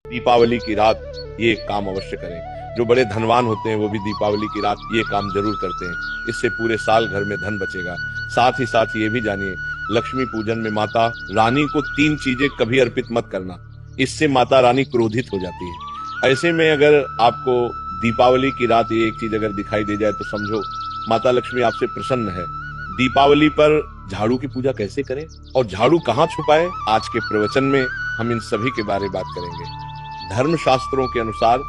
दीपावली की रात ये काम अवश्य करें। जो बड़े धनवान होते हैं वो भी दीपावली की रात ये काम जरूर करते हैं। इससे पूरे साल घर में धन बचेगा। साथ ही साथ ये भी जानिए, लक्ष्मी पूजन में माता रानी को 3 चीजें कभी अर्पित मत करना, इससे माता रानी क्रोधित हो जाती है। ऐसे में अगर आपको दीपावली की रात ये एक चीज अगर दिखाई दे जाए तो समझो माता लक्ष्मी आपसे प्रसन्न है। दीपावली पर झाड़ू की पूजा कैसे करें और झाड़ू कहाँ छुपाएं, आज के प्रवचन में हम इन सभी के बारे में बात करेंगे। धर्म शास्त्रों के अनुसार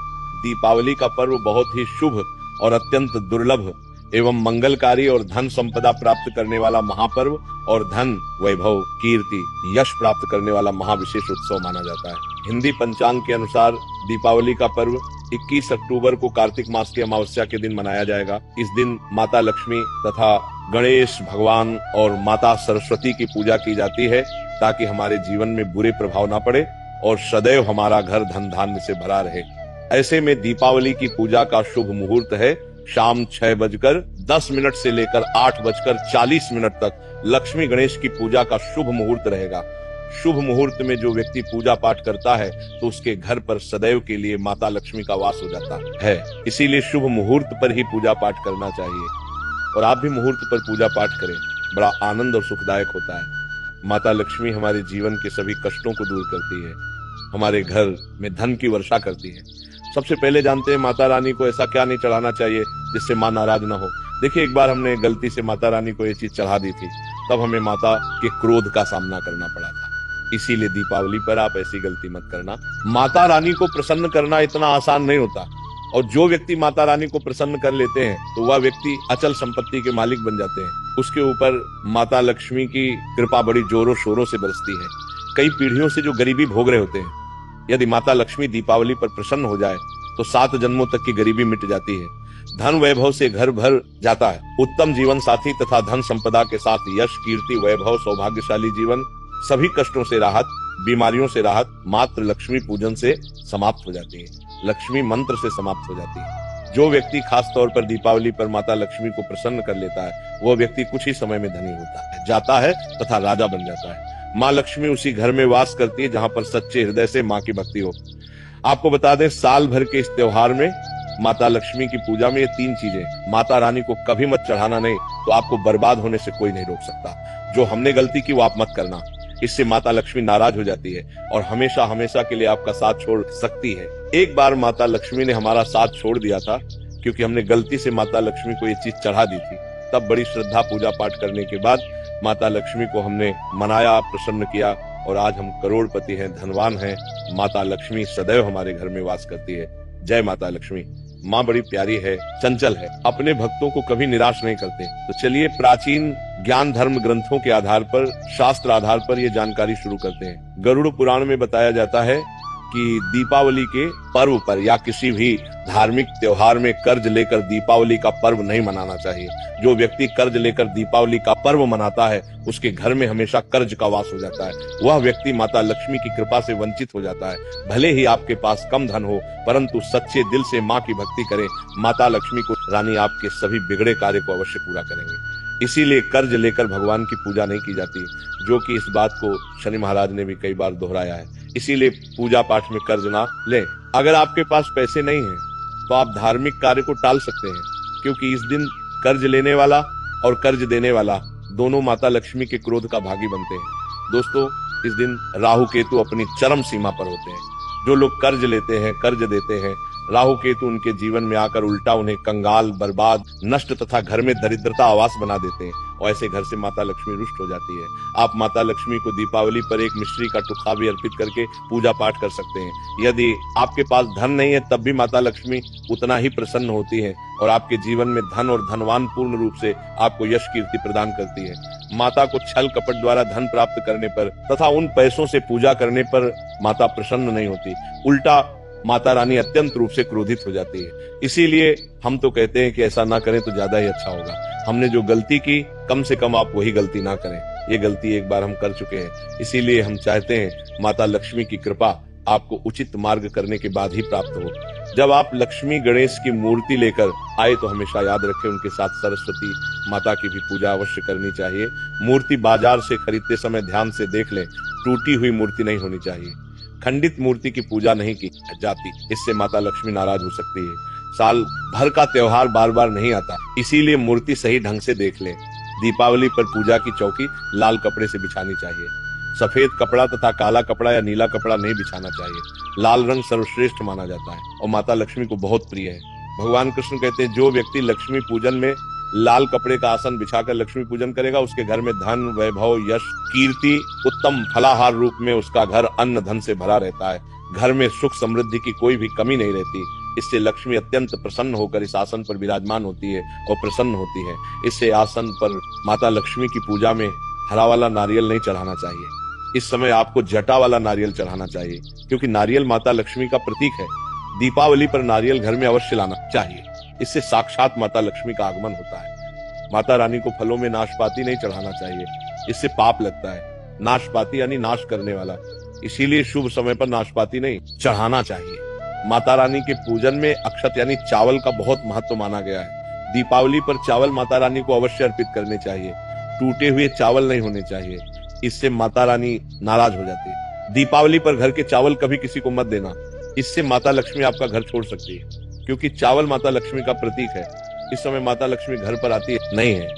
दीपावली का पर्व बहुत ही शुभ और अत्यंत दुर्लभ एवं मंगलकारी और धन संपदा प्राप्त करने वाला महापर्व और धन, वैभव, कीर्ति, यश प्राप्त करने वाला महाविशेष उत्सव माना जाता है। हिंदी पंचांग के अनुसार दीपावली का पर्व 21 अक्टूबर को कार्तिक मास की अमावस्या के दिन मनाया जाएगा। इस दिन माता लक्ष्मी तथा गणेश भगवान और माता सरस्वती की पूजा की जाती है ताकि हमारे जीवन में बुरे प्रभाव ना पड़े और सदैव हमारा घर धन धान्य से भरा रहे। ऐसे में दीपावली की पूजा का शुभ मुहूर्त है शाम 6:10 से लेकर 8:40 तक लक्ष्मी गणेश की पूजा का शुभ मुहूर्त रहेगा। शुभ मुहूर्त में जो व्यक्ति पूजा पाठ करता है तो उसके घर पर सदैव के लिए माता लक्ष्मी का वास हो जाता है। इसीलिए शुभ मुहूर्त पर ही पूजा पाठ करना चाहिए और आप भी मुहूर्त पर पूजा पाठ करें, बड़ा आनंद और सुखदायक होता है। माता लक्ष्मी हमारे जीवन के सभी कष्टों को दूर करती है, हमारे घर में धन की वर्षा करती है। सबसे पहले जानते हैं माता रानी को ऐसा क्या नहीं चढ़ाना चाहिए जिससे माँ नाराज ना हो। देखिए, एक बार हमने गलती से माता रानी को ये चीज चढ़ा दी थी, तब हमें माता के क्रोध का सामना करना पड़ा था। इसीलिए दीपावली पर आप ऐसी गलती मत करना। माता रानी को प्रसन्न करना इतना आसान नहीं होता और जो व्यक्ति माता रानी को प्रसन्न कर लेते हैं तो वह व्यक्ति अचल संपत्ति के मालिक बन जाते हैं। उसके ऊपर माता लक्ष्मी की कृपा बड़ी जोरों शोरों से बरसती है। कई पीढ़ियों से जो गरीबी भोग रहे होते हैं, यदि माता लक्ष्मी दीपावली पर प्रसन्न हो जाए तो 7 जन्मों तक की गरीबी मिट जाती है। धन वैभव से घर भर जाता है। उत्तम जीवन साथी तथा धन संपदा के साथ यश, कीर्ति, वैभव, सौभाग्यशाली जीवन, सभी कष्टों से राहत, बीमारियों से राहत मात्र लक्ष्मी पूजन से समाप्त हो जाती है, लक्ष्मी मंत्र से समाप्त हो जाती है। जो व्यक्ति खास तौर पर दीपावली पर माता लक्ष्मी को प्रसन्न कर लेता है वह व्यक्ति कुछ ही समय में धनी होता है, जाता है तथा राजा बन जाता है। माँ लक्ष्मी उसी घर में वास करती है जहाँ पर सच्चे हृदय से माँ की भक्ति हो। आपको बता दें, साल भर के इस त्योहार में माता लक्ष्मी की पूजा में ये 3 चीजें, माता रानी को कभी मत चढ़ाना, नहीं तो आपको बर्बाद होने से कोई नहीं रोक सकता। जो हमने गलती की वो आप मत करना, इससे माता लक्ष्मी नाराज हो जाती है और हमेशा हमेशा के लिए आपका साथ छोड़ सकती है। एक बार माता लक्ष्मी ने हमारा साथ छोड़ दिया था क्योंकि हमने गलती से माता लक्ष्मी को ये चीज चढ़ा दी थी। तब बड़ी श्रद्धा पूजा पाठ करने के बाद माता लक्ष्मी को हमने मनाया, प्रसन्न किया और आज हम करोड़पति हैं, धनवान हैं। माता लक्ष्मी सदैव हमारे घर में वास करती है। जय माता लक्ष्मी। माँ बड़ी प्यारी है, चंचल है, अपने भक्तों को कभी निराश नहीं करते। तो चलिए प्राचीन ज्ञान धर्म ग्रंथों के आधार पर, शास्त्र आधार पर ये जानकारी शुरू करते हैं। गरुड़ पुराण में बताया जाता है कि दीपावली के पर्व पर या किसी भी धार्मिक त्योहार में कर्ज लेकर दीपावली का पर्व नहीं मनाना चाहिए। जो व्यक्ति कर्ज लेकर दीपावली का पर्व मनाता है उसके घर में हमेशा कर्ज का वास हो जाता है। वह व्यक्ति माता लक्ष्मी की कृपा से वंचित हो जाता है। भले ही आपके पास कम धन हो परंतु सच्चे दिल से माँ की भक्ति करें, माता लक्ष्मी को रानी आपके सभी बिगड़े कार्य को अवश्य पूरा करेंगे। इसीलिए कर्ज लेकर भगवान की पूजा नहीं की जाती, जो कि इस बात को शनि महाराज ने भी कई बार दोहराया है। इसीलिए पूजा पाठ में कर्ज ना लें। अगर आपके पास पैसे नहीं हैं तो आप धार्मिक कार्य को टाल सकते हैं, क्योंकि इस दिन कर्ज लेने वाला और कर्ज देने वाला दोनों माता लक्ष्मी के क्रोध का भागी बनते हैं। दोस्तों, इस दिन राहु केतु अपनी चरम सीमा पर होते हैं। जो लोग कर्ज लेते हैं, कर्ज देते हैं, राहु केतु उनके जीवन में आकर उल्टा उन्हें कंगाल, बर्बाद, नष्ट तथा घर में दरिद्रता आवास बना देते हैं और ऐसे घर से माता लक्ष्मी रुष्ट हो जाती है। आप माता लक्ष्मी को दीपावली पर एक मिश्री का टुकड़ा भी अर्पित करके पूजा पाठ कर सकते हैं। यदि आपके पास धन नहीं है तब भी माता लक्ष्मी उतना ही प्रसन्न होती है और आपके जीवन में धन और धनवान पूर्ण रूप से आपको यश कीर्ति प्रदान करती है। माता को छल कपट द्वारा धन प्राप्त करने पर तथा उन पैसों से पूजा करने पर माता प्रसन्न नहीं होती, उल्टा माता रानी अत्यंत रूप से क्रोधित हो जाती है। इसीलिए हम तो कहते हैं कि ऐसा ना करें तो ज्यादा ही अच्छा होगा। हमने जो गलती की, कम से कम आप वही गलती ना करें। ये गलती एक बार हम कर चुके हैं, इसीलिए हम चाहते हैं माता लक्ष्मी की कृपा आपको उचित मार्ग करने के बाद ही प्राप्त हो। जब आप लक्ष्मी गणेश की मूर्ति लेकर आए तो हमेशा याद रखें उनके साथ सरस्वती माता की भी पूजा अवश्य करनी चाहिए। मूर्ति बाजार से खरीदते समय ध्यान से देख लें, टूटी हुई मूर्ति नहीं होनी चाहिए। खंडित मूर्ति की पूजा नहीं की जाती, इससे माता लक्ष्मी नाराज हो सकती है। साल भर का त्योहार बार बार नहीं आता, इसीलिए मूर्ति सही ढंग से देख लें। दीपावली पर पूजा की चौकी लाल कपड़े से बिछानी चाहिए। सफेद कपड़ा तथा काला कपड़ा या नीला कपड़ा नहीं बिछाना चाहिए। लाल रंग सर्वश्रेष्ठ माना जाता है और माता लक्ष्मी को बहुत प्रिय है। भगवान कृष्ण कहते हैं, जो व्यक्ति लक्ष्मी पूजन में लाल कपड़े का आसन बिछाकर लक्ष्मी पूजन करेगा, उसके घर में धन, वैभव, यश, कीर्ति, उत्तम फलाहार रूप में उसका घर अन्न धन से भरा रहता है। घर में सुख समृद्धि की कोई भी कमी नहीं रहती। इससे लक्ष्मी अत्यंत प्रसन्न होकर इस आसन पर विराजमान होती है और प्रसन्न होती है। इससे आसन पर माता लक्ष्मी की पूजा में हरा वाला नारियल नहीं चढ़ाना चाहिए। इस समय आपको जटा वाला नारियल चढ़ाना चाहिए, क्योंकि नारियल माता लक्ष्मी का प्रतीक है। दीपावली पर नारियल घर में अवश्य लाना चाहिए, इससे साक्षात माता लक्ष्मी का आगमन होता है। माता रानी को फलों में नाशपाती नहीं चढ़ाना चाहिए, इससे पाप लगता है। नाशपाती यानी नाश करने वाला, इसीलिए शुभ समय पर नाशपाती नहीं चढ़ाना चाहिए। माता रानी के पूजन में अक्षत यानी चावल का बहुत महत्व माना गया है। दीपावली पर चावल माता रानी को अवश्य अर्पित करने चाहिए। टूटे हुए चावल नहीं होने चाहिए, इससे माता रानी नाराज हो जाती है। दीपावली पर घर के चावल कभी किसी को मत देना, इससे माता लक्ष्मी आपका घर छोड़ सकती है, क्योंकि चावल माता लक्ष्मी का प्रतीक है। इस समय माता लक्ष्मी घर पर आती नहीं है।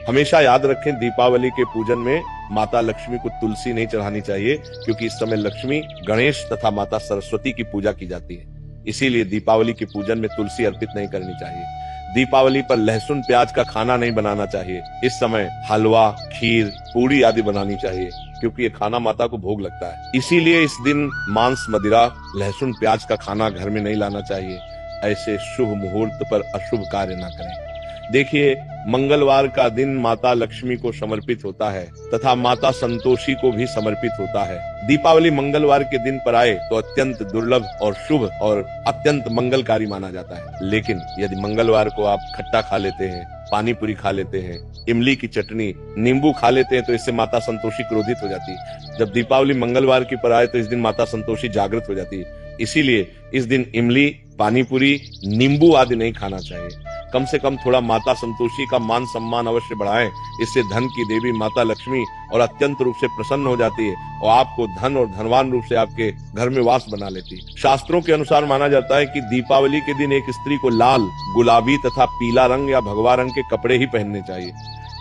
हमेशा याद रखें, दीपावली के पूजन में माता लक्ष्मी को तुलसी नहीं चढ़ानी चाहिए, क्योंकि इस समय लक्ष्मी, गणेश तथा माता सरस्वती की पूजा की जाती है। इसीलिए दीपावली के पूजन में तुलसी अर्पित नहीं करनी चाहिए। दीपावली पर लहसुन प्याज का खाना नहीं बनाना चाहिए। इस समय हलवा, खीर, पूड़ी आदि बनानी चाहिए, क्योंकि ये खाना माता को भोग लगता है। इसीलिए इस दिन मांस, मदिरा, लहसुन प्याज का खाना घर में नहीं लाना चाहिए। ऐसे शुभ मुहूर्त पर अशुभ कार्य न करें। देखिए, मंगलवार का दिन माता लक्ष्मी को समर्पित होता है तथा माता संतोषी को भी समर्पित होता है। दीपावली मंगलवार के दिन पर आए तो अत्यंत दुर्लभ और शुभ और अत्यंत मंगलकारी माना जाता है। लेकिन यदि मंगलवार को आप खट्टा खा लेते हैं, पानी पूरी खा लेते हैं, इमली की चटनी, नींबू खा लेते हैं, तो इससे माता संतोषी क्रोधित हो जाती है। जब दीपावली मंगलवार की पर आए तो इस दिन माता संतोषी जागृत हो जाती है। इसीलिए इस दिन इमली, पानी पूरी, नींबू आदि नहीं खाना चाहिए। कम से कम थोड़ा माता संतोषी का मान सम्मान अवश्य बढ़ाएं। इससे धन की देवी माता लक्ष्मी और अत्यंत रूप से प्रसन्न हो जाती है और आपको धन और धनवान रूप से आपके घर में वास बना लेती है। शास्त्रों के अनुसार माना जाता है कि दीपावली के दिन एक स्त्री को लाल, गुलाबी तथा पीला रंग या भगवा रंग के कपड़े ही पहनने चाहिए।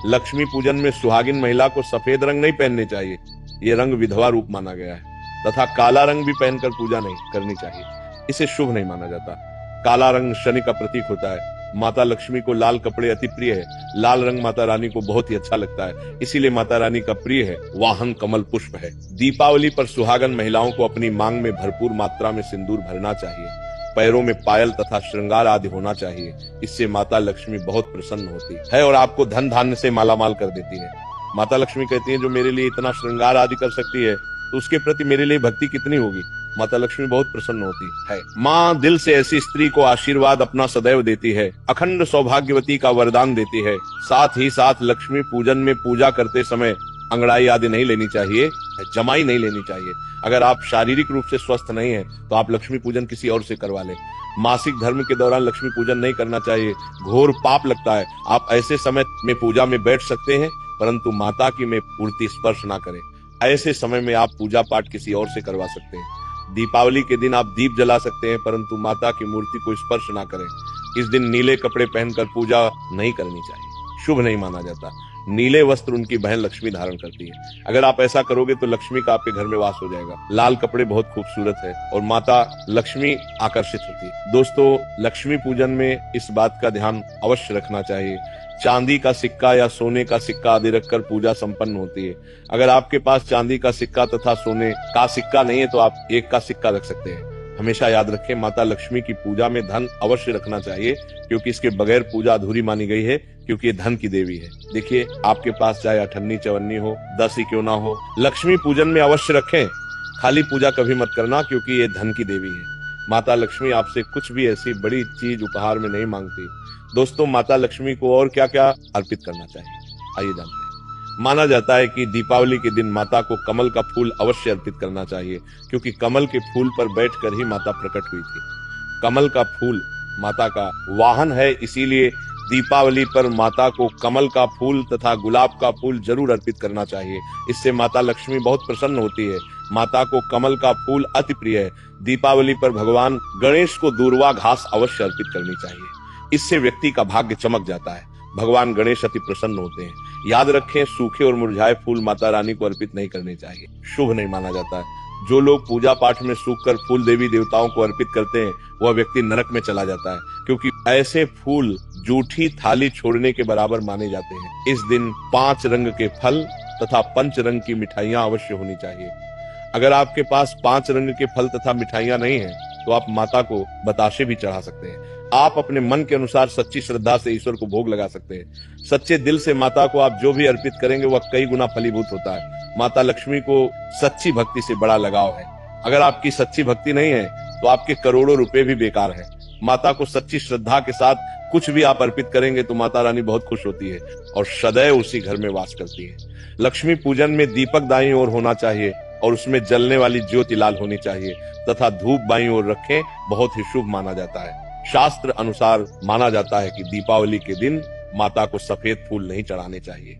लक्ष्मी पूजन में सुहागिन महिला को सफेद रंग नहीं पहनने चाहिए, ये रंग विधवा रूप माना गया है। तथा काला रंग भी पहनकर पूजा नहीं करनी चाहिए, इसे शुभ नहीं माना जाता। काला रंग शनि का प्रतीक होता है। माता लक्ष्मी को लाल कपड़े अति प्रिय है। लाल रंग माता रानी को बहुत ही अच्छा लगता है, इसीलिए माता रानी का प्रिय है। वाहन कमल पुष्प है। दीपावली पर सुहागन महिलाओं को अपनी मांग में भरपूर मात्रा में सिंदूर भरना चाहिए। पैरों में पायल तथा श्रृंगार आदि होना चाहिए। इससे माता लक्ष्मी बहुत प्रसन्न होती है और आपको धन धान्य से मालामाल कर देती है। माता लक्ष्मी कहती है, जो मेरे लिए इतना श्रृंगार आदि कर सकती है, तो उसके प्रति मेरे लिए भक्ति कितनी होगी। माता लक्ष्मी बहुत प्रसन्न होती है। माँ दिल से ऐसी स्त्री को आशीर्वाद अपना सदैव देती है, अखंड सौभाग्यवती का वरदान देती है। साथ ही साथ लक्ष्मी पूजन में पूजा करते समय अंगड़ाई आदि नहीं लेनी चाहिए, जमाई नहीं लेनी चाहिए। अगर आप शारीरिक रूप से स्वस्थ नहीं है तो आप लक्ष्मी पूजन किसी और से करवा लें। मासिक धर्म के दौरान लक्ष्मी पूजन नहीं करना चाहिए, घोर पाप लगता है। आप ऐसे समय में पूजा में बैठ सकते हैं, परंतु माता की में पूर्ति स्पर्श ना करें। ऐसे समय में आप पूजा पाठ किसी और से करवा सकते हैं। दीपावली के दिन आप दीप जला सकते हैं, परंतु माता की मूर्ति को स्पर्श ना करें। इस दिन नीले कपड़े पहनकर पूजा नहीं करनी चाहिए, शुभ नहीं माना जाता। नीले वस्त्र उनकी बहन लक्ष्मी धारण करती है। अगर आप ऐसा करोगे तो लक्ष्मी का आपके घर में वास हो जाएगा। लाल कपड़े बहुत खूबसूरत है और माता लक्ष्मी आकर्षित होती है। दोस्तों, लक्ष्मी पूजन में इस बात का ध्यान अवश्य रखना चाहिए, चांदी का सिक्का या सोने का सिक्का आदि रखकर पूजा संपन्न होती है। अगर आपके पास चांदी का सिक्का तथा सोने का सिक्का नहीं है तो आप एक का सिक्का रख सकते हैं। हमेशा याद रखें, माता लक्ष्मी की पूजा में धन अवश्य रखना चाहिए, क्योंकि इसके बगैर पूजा अधूरी मानी गई है, क्योंकि ये धन की देवी है। देखिए, आपके पास चाहे अठन्नी चवन्नी हो, 10 ही क्यों ना हो, लक्ष्मी पूजन में अवश्य रखें। खाली पूजा कभी मत करना, क्योंकि ये धन की देवी है। माता लक्ष्मी आपसे कुछ भी ऐसी बड़ी चीज उपहार में नहीं मांगती। दोस्तों, माता लक्ष्मी को और क्या क्या अर्पित करना चाहिए, आइए जानते हैं। माना जाता है कि दीपावली के दिन माता को कमल का फूल अवश्य अर्पित करना चाहिए, क्योंकि कमल के फूल पर बैठकर ही माता प्रकट हुई थी। कमल का फूल माता का वाहन है, इसीलिए दीपावली पर माता को कमल का फूल तथा गुलाब का फूल जरूर अर्पित करना चाहिए। इससे माता लक्ष्मी बहुत प्रसन्न होती है। माता को कमल का फूल अति प्रिय है। दीपावली पर भगवान गणेश को दूर्वा घास अवश्य अर्पित करनी चाहिए। इससे व्यक्ति का भाग्य चमक जाता है। भगवान गणेश अति प्रसन्न होते हैं। याद रखें, सूखे और मुरझाए फूल माता रानी को अर्पित नहीं करने चाहिए, शुभ नहीं माना जाता है। जो लोग पूजा पाठ में सूखकर फूल देवी देवताओं को अर्पित करते हैं, वह व्यक्ति नरक में चला जाता है, क्योंकि ऐसे फूल जूठी थाली छोड़ने के बराबर माने जाते हैं। इस दिन 5 रंग के फल तथा 5 रंग की मिठाइयां अवश्य होनी चाहिए। अगर आपके पास 5 रंग के फल तथा मिठाइयां नहीं है, तो आप माता को बताशे भी चढ़ा सकते हैं। आप अपने मन के अनुसार सच्ची श्रद्धा से ईश्वर को भोग लगा सकते हैं। सच्चे दिल से माता को आप जो भी अर्पित करेंगे वह कई गुना फलीभूत होता है। माता लक्ष्मी को सच्ची भक्ति से बड़ा लगाव है। अगर आपकी सच्ची भक्ति नहीं है तो आपके करोड़ों रुपए भी बेकार है। माता को सच्ची श्रद्धा के साथ कुछ भी आप अर्पित करेंगे तो माता रानी बहुत खुश होती है और सदैव उसी घर में वास करती है। लक्ष्मी पूजन में दीपक दाईं ओर होना चाहिए और उसमें जलने वाली ज्योति लाल होनी चाहिए तथा धूप बाईं ओर रखें, बहुत ही शुभ माना जाता है। शास्त्र अनुसार माना जाता है कि दीपावली के दिन माता को सफेद फूल नहीं चढ़ाने चाहिए।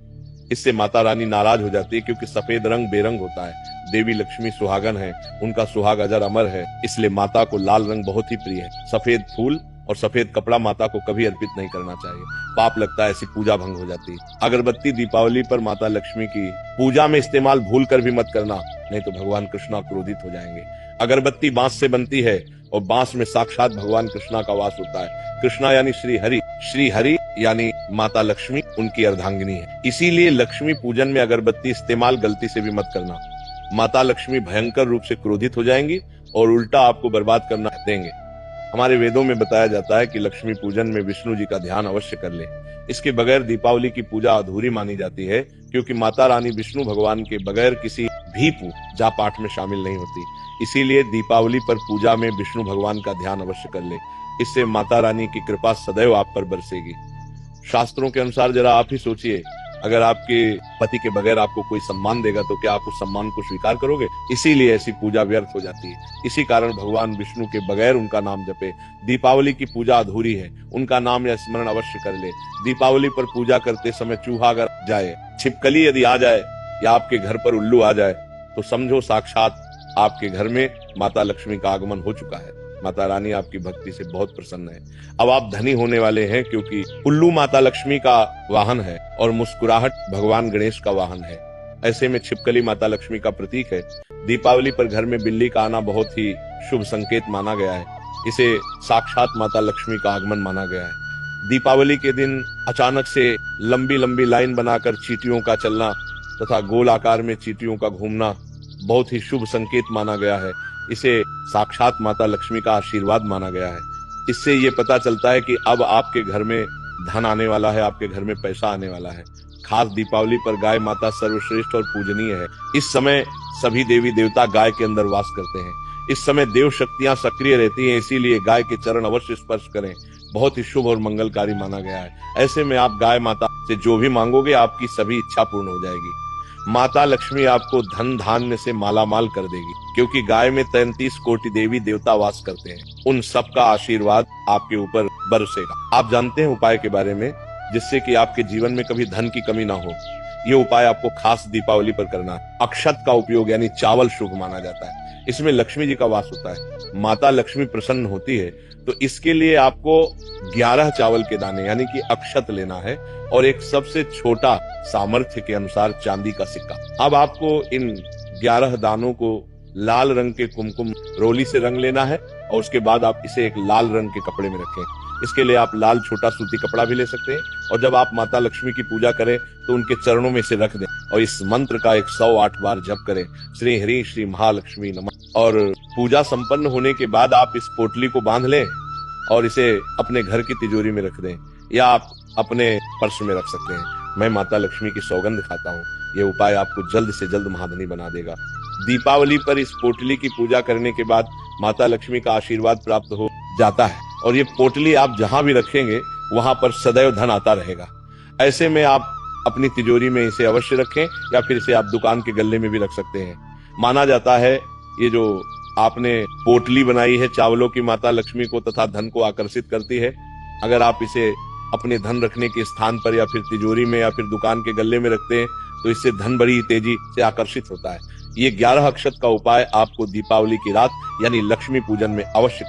इससे माता रानी नाराज हो जाती है, क्योंकि सफेद रंग बेरंग होता है। देवी लक्ष्मी सुहागन है, उनका सुहाग अजर अमर है, इसलिए माता को लाल रंग बहुत ही प्रिय है। सफेद फूल और सफेद कपड़ा माता को कभी अर्पित नहीं करना चाहिए, पाप लगता है, ऐसी पूजा भंग हो जाती है। अगरबत्ती दीपावली पर माता लक्ष्मी की पूजा में इस्तेमाल भूल कर भी मत करना, नहीं तो भगवान कृष्णा क्रोधित हो जाएंगे। अगरबत्ती बांस से बनती है और बांस में साक्षात भगवान कृष्णा का वास होता है। कृष्णा यानी श्री हरि यानी माता लक्ष्मी उनकी अर्धांगिनी है। इसीलिए लक्ष्मी पूजन में अगरबत्ती इस्तेमाल गलती से भी मत करना। माता लक्ष्मी भयंकर रूप से क्रोधित हो जाएंगी और उल्टा आपको बर्बाद करना देंगे। हमारे वेदों में बताया जाता है कि लक्ष्मी पूजन में विष्णु जी का ध्यान अवश्य कर ले। इसके बगैर दीपावली की पूजा अधूरी मानी जाती है, क्योंकि माता रानी विष्णु भगवान के बगैर किसी भी पूजा पाठ में शामिल नहीं होती। इसीलिए दीपावली पर पूजा में विष्णु भगवान का ध्यान अवश्य कर ले। इससे माता रानी की कृपा सदैव आप पर बरसेगी। शास्त्रों के अनुसार जरा आप ही सोचिए, अगर आपके पति के बगैर आपको कोई सम्मान देगा तो क्या आप उस सम्मान को स्वीकार करोगे? इसीलिए ऐसी पूजा व्यर्थ हो जाती है। इसी कारण भगवान विष्णु के बगैर उनका नाम जपे। दीपावली की पूजा अधूरी है, उनका नाम या स्मरण अवश्य कर ले। दीपावली पर पूजा करते समय चूहा अगर जाए, छिपकली यदि आ जाए या आपके घर पर उल्लू आ जाए, तो समझो साक्षात आपके घर में माता लक्ष्मी का आगमन हो चुका है। माता रानी आपकी भक्ति से बहुत प्रसन्न है। अब आप धनी होने वाले हैं, क्योंकि उल्लू माता लक्ष्मी का वाहन है और मुस्कुराहट भगवान गणेश का वाहन है। ऐसे में छिपकली माता लक्ष्मी का प्रतीक है। दीपावली पर घर में बिल्ली का आना बहुत ही शुभ संकेत माना गया है। इसे साक्षात माता लक्ष्मी का आगमन माना गया है। दीपावली के दिन अचानक से लंबी लंबी लाइन बनाकर चींटियों का चलना तथा गोल आकार में चींटियों का घूमना बहुत ही शुभ संकेत माना गया है। इसे साक्षात माता लक्ष्मी का आशीर्वाद माना गया है। इससे ये पता चलता है कि अब आपके घर में धन आने वाला है, आपके घर में पैसा आने वाला है। खास दीपावली पर गाय माता सर्वश्रेष्ठ और पूजनीय है। इस समय सभी देवी देवता गाय के अंदर वास करते हैं। इस समय देव शक्तियां सक्रिय रहती हैं, इसीलिए गाय के चरण अवश्य स्पर्श करें। बहुत ही शुभ और मंगलकारी माना गया है। ऐसे में आप गाय माता से जो भी मांगोगे आपकी सभी इच्छा पूर्ण हो जाएगी। माता लक्ष्मी आपको धन धान्य से मालामाल कर देगी, क्योंकि गाय में 33 कोटि देवी देवता वास करते हैं। उन सबका आशीर्वाद आपके ऊपर बरसेगा। आप जानते हैं उपाय के बारे में, जिससे कि आपके जीवन में कभी धन की कमी ना हो। ये उपाय आपको खास दीपावली पर करना है। अक्षत का उपयोग यानी चावल शुभ माना जाता है। इसमें लक्ष्मी जी का वास होता है। माता लक्ष्मी प्रसन्न होती है, तो इसके लिए आपको 11 चावल के दाने यानी कि अक्षत लेना है और एक सबसे छोटा सामर्थ्य के अनुसार चांदी का सिक्का। अब आपको इन 11 दानों को लाल रंग के कुमकुम रोली से रंग लेना है और उसके बाद आप इसे एक लाल रंग के कपड़े में रखें। इसके लिए आप लाल छोटा सूती कपड़ा भी ले सकते हैं और जब आप माता लक्ष्मी की पूजा करें तो उनके चरणों में इसे रख दें और इस मंत्र का 108 बार जप करें, श्री हरि श्री महालक्ष्मी नमः। और पूजा संपन्न होने के बाद आप इस पोटली को बांध लें और इसे अपने घर की तिजोरी में रख दें या आप अपने पर्स में रख सकते हैं। मैं माता लक्ष्मी की सौगंध खाता हूँ, ये उपाय आपको जल्द से जल्द महाधनी बना देगा। दीपावली पर इस पोटली की पूजा करने के बाद माता लक्ष्मी का आशीर्वाद प्राप्त हो जाता है और ये पोटली आप जहां भी रखेंगे वहां पर सदैव धन आता रहेगा। ऐसे में आप अपनी तिजोरी में इसे अवश्य रखें या फिर इसे आप दुकान के गल्ले में भी रख सकते हैं। माना जाता है ये जो आपने पोटली बनाई है चावलों की माता लक्ष्मी को तथा धन को आकर्षित करती है, अगर आप इसे अपने धन रखने के स्थान पर या फिर तिजोरी में या फिर दुकान के गल्ले में रखते हैं तो इससे धन बड़ी तेजी से आकर्षित होता है। ये 11 अक्षत का उपाय आपको दीपावली की रात यानी लक्ष्मी पूजन में अवश्य